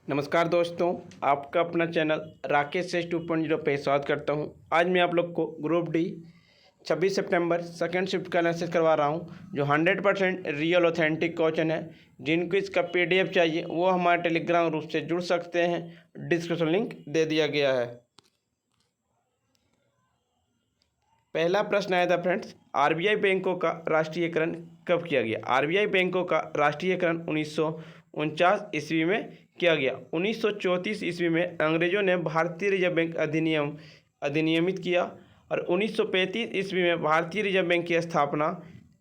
नमस्कार दोस्तों, आपका अपना चैनल राकेश सेस 2.0 पे स्वागत करता हूं। आज मैं आप लोग को ग्रुप डी 26 सितंबर सेकेंड शिफ्ट का एनालिसिस करवा रहा हूं, जो 100% रियल ऑथेंटिक क्वेश्चन है। जिनको इसका पीडीएफ चाहिए वो हमारे टेलीग्राम ग्रुप से जुड़ सकते हैं, डिस्क्रिप्शन लिंक दे दिया गया है। पहला प्रश्न आया था फ्रेंड्स, आरबीआई बैंकों का राष्ट्रीयकरण कब किया गया? आरबीआई बैंकों का राष्ट्रीयकरण 1949 ईस्वी में किया गया। 1934 ईस्वी में अंग्रेजों ने भारतीय रिजर्व बैंक अधिनियमित किया और 1935 ईस्वी में भारतीय रिजर्व बैंक की स्थापना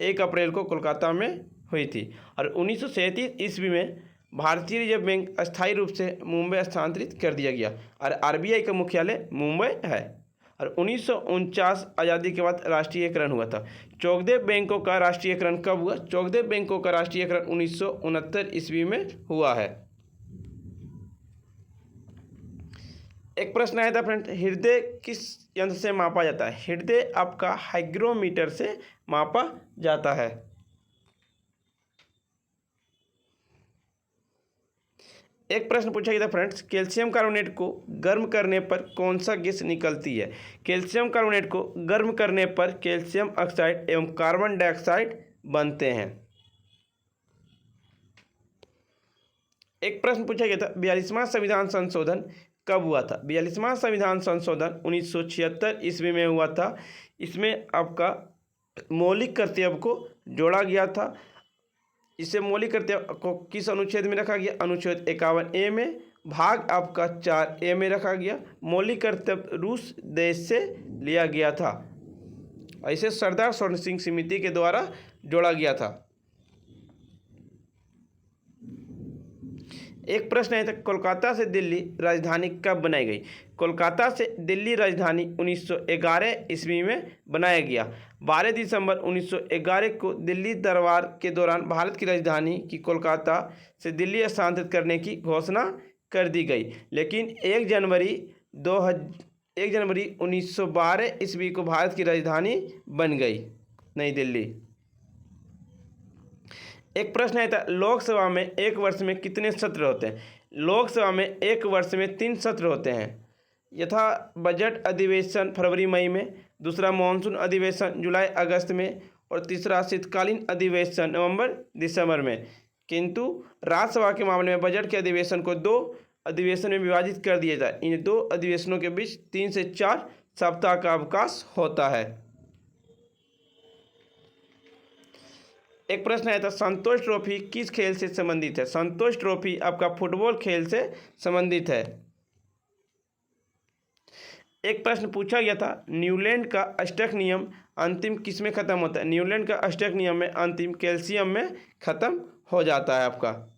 1 अप्रैल को कोलकाता में हुई थी और 1937 ईस्वी में भारतीय रिजर्व बैंक अस्थायी रूप से मुंबई स्थानांतरित कर दिया गया और आरबीआई का मुख्यालय मुंबई है। और 1949 आज़ादी के बाद राष्ट्रीयकरण हुआ था। चौगदेव बैंकों का राष्ट्रीयकरण कब हुआ? चौगदेव बैंकों का राष्ट्रीयकरण 1969 ईस्वी में हुआ है। एक प्रश्न आया था फ्रेंड, हृदय किस यंत्र से मापा जाता है? हृदय आपका हाइग्रोमीटर से मापा जाता है। एक प्रश्न पूछा गया था फ्रेंड्स, कैल्शियम कार्बोनेट को गर्म करने पर कौन सा गैस निकलती है? कैल्शियम कार्बोनेट को गर्म करने पर कैल्शियम ऑक्साइड एवं कार्बन डाइऑक्साइड बनते हैं। एक प्रश्न पूछा गया था, 42वां संविधान संशोधन कब हुआ था? 42वां संविधान संशोधन 1976 ईस्वी में हुआ था। इसमें आपका मौलिक कर्तव्य को जोड़ा गया था। इसे मौलिक कर्तव्य को किस अनुच्छेद में रखा गया? अनुच्छेद 51A में, भाग आपका 4A में रखा गया। मौलिक कर्तव्य रूस देश से लिया गया था। इसे सरदार स्वर्ण सिंह समिति के द्वारा जोड़ा गया था। एक प्रश्न है, कोलकाता से दिल्ली राजधानी कब बनाई गई? कोलकाता से दिल्ली राजधानी 1911 ईस्वी में बनाया गया। 12 दिसंबर 1911 को दिल्ली दरबार के दौरान भारत की राजधानी की कोलकाता से दिल्ली स्थानांतरित करने की घोषणा कर दी गई, लेकिन 1 जनवरी 1912 ईस्वी को भारत की राजधानी बन गई नई दिल्ली। एक प्रश्न है था, लोकसभा में एक वर्ष में कितने सत्र होते हैं? लोकसभा में एक वर्ष में 3 सत्र होते हैं, यथा बजट अधिवेशन फरवरी मई में, दूसरा मानसून अधिवेशन जुलाई अगस्त में और तीसरा शीतकालीन अधिवेशन नवंबर दिसंबर में। किंतु राज्यसभा के मामले में बजट के अधिवेशन को 2 अधिवेशन में विभाजित कर दिया जाए। इन 2 अधिवेशनों के बीच 3 से 4 सप्ताह का अवकाश होता है। एक प्रश्न आया था, संतोष ट्रॉफी किस खेल से संबंधित है? संतोष ट्रॉफी आपका फुटबॉल खेल से संबंधित है। एक प्रश्न पूछा गया था, न्यूलैंड का अष्टक नियम अंतिम किस में खत्म होता है? न्यूलैंड का अष्टक नियम में अंतिम कैल्शियम में खत्म हो जाता है आपका।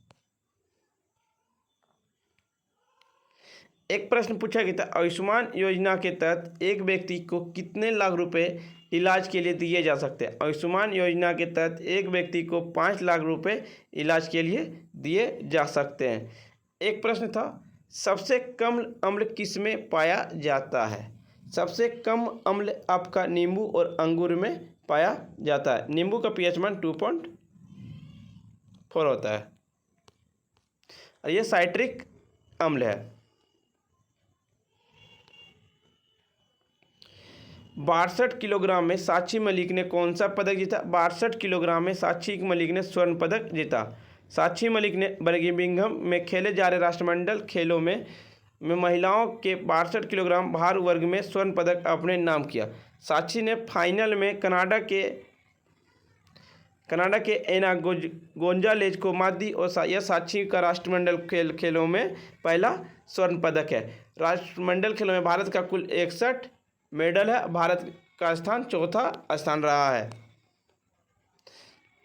एक प्रश्न पूछा गया था, आयुष्मान योजना के तहत एक व्यक्ति को कितने लाख रुपए इलाज के लिए दिए जा सकते हैं? आयुष्मान योजना के तहत एक व्यक्ति को 5 लाख रुपए इलाज के लिए दिए जा सकते हैं। एक प्रश्न था, सबसे कम अम्ल किस में पाया जाता है? सबसे कम अम्ल आपका नींबू और अंगूर में पाया जाता है। नींबू का पीएच मान 2.4 होता है और यह साइट्रिक अम्ल है। 62 किलोग्राम में साक्षी मलिक ने कौन सा पदक जीता? 62 किलोग्राम में साक्षी मलिक ने स्वर्ण पदक जीता। साक्षी मलिक ने बर्मिंघम में खेले जा रहे राष्ट्रमंडल खेलों में महिलाओं के 62 किलोग्राम भार वर्ग में स्वर्ण पदक अपने नाम किया। साक्षी ने फाइनल में कनाडा के एना गोंजालेज को मात दी और यह साक्षी का राष्ट्रमंडल खेलों में पहला स्वर्ण पदक है। राष्ट्रमंडल खेलों में भारत का कुल 61 मेडल है। भारत का स्थान 4था स्थान रहा है।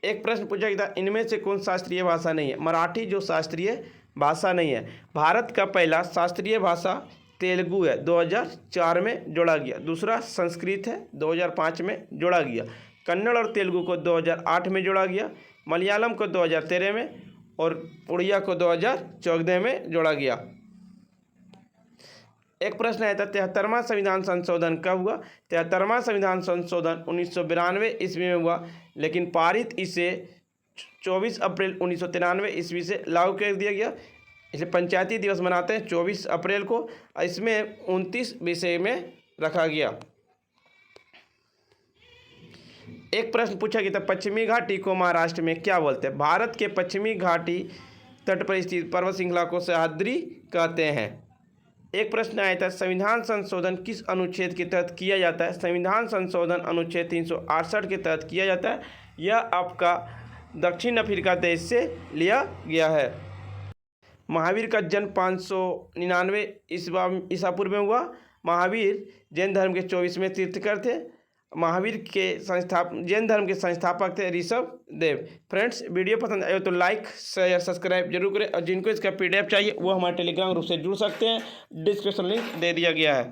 एक प्रश्न पूछा गया था, इनमें से कौन शास्त्रीय भाषा नहीं है? मराठी जो शास्त्रीय भाषा नहीं है। भारत का पहला शास्त्रीय भाषा तेलुगु है, 2004 में जोड़ा गया। दूसरा संस्कृत है, 2005 में जोड़ा गया। कन्नड़ और तेलुगु को 2008 में जोड़ा गया। मलयालम को 2013 में और उड़िया को 2014 में जोड़ा गया। एक प्रश्न आया था, 73वां संविधान संशोधन कब हुआ? 73वां संविधान संशोधन 1992 ईस्वी में हुआ, लेकिन पारित इसे 24 अप्रैल 1993 ईस्वी से लागू कर दिया गया। इसलिए पंचायती दिवस मनाते हैं 24 अप्रैल को। इसमें 29 विषय में रखा गया। एक प्रश्न पूछा गया था, पश्चिमी घाटी को महाराष्ट्र में क्या बोलते हैं? भारत के पश्चिमी घाटी तट पर स्थित पर्वत श्रृंखला को सह्याद्री कहते हैं। एक प्रश्न आया था, संविधान संशोधन किस अनुच्छेद के तहत किया जाता है? संविधान संशोधन अनुच्छेद 368 के तहत किया जाता है। यह आपका दक्षिण अफ्रीका देश से लिया गया है। महावीर का जन्म 599 ईसा पूर्व में हुआ। महावीर जैन धर्म के 24वें तीर्थंकर थे। महावीर के जैन धर्म के संस्थापक थे ऋषभ देव। फ्रेंड्स, वीडियो पसंद आए तो लाइक शेयर सब्सक्राइब जरूर करें, और जिनको इसका PDF चाहिए वो हमारे टेलीग्राम ग्रुप से जुड़ सकते हैं। डिस्क्रिप्शन लिंक दे दिया गया है।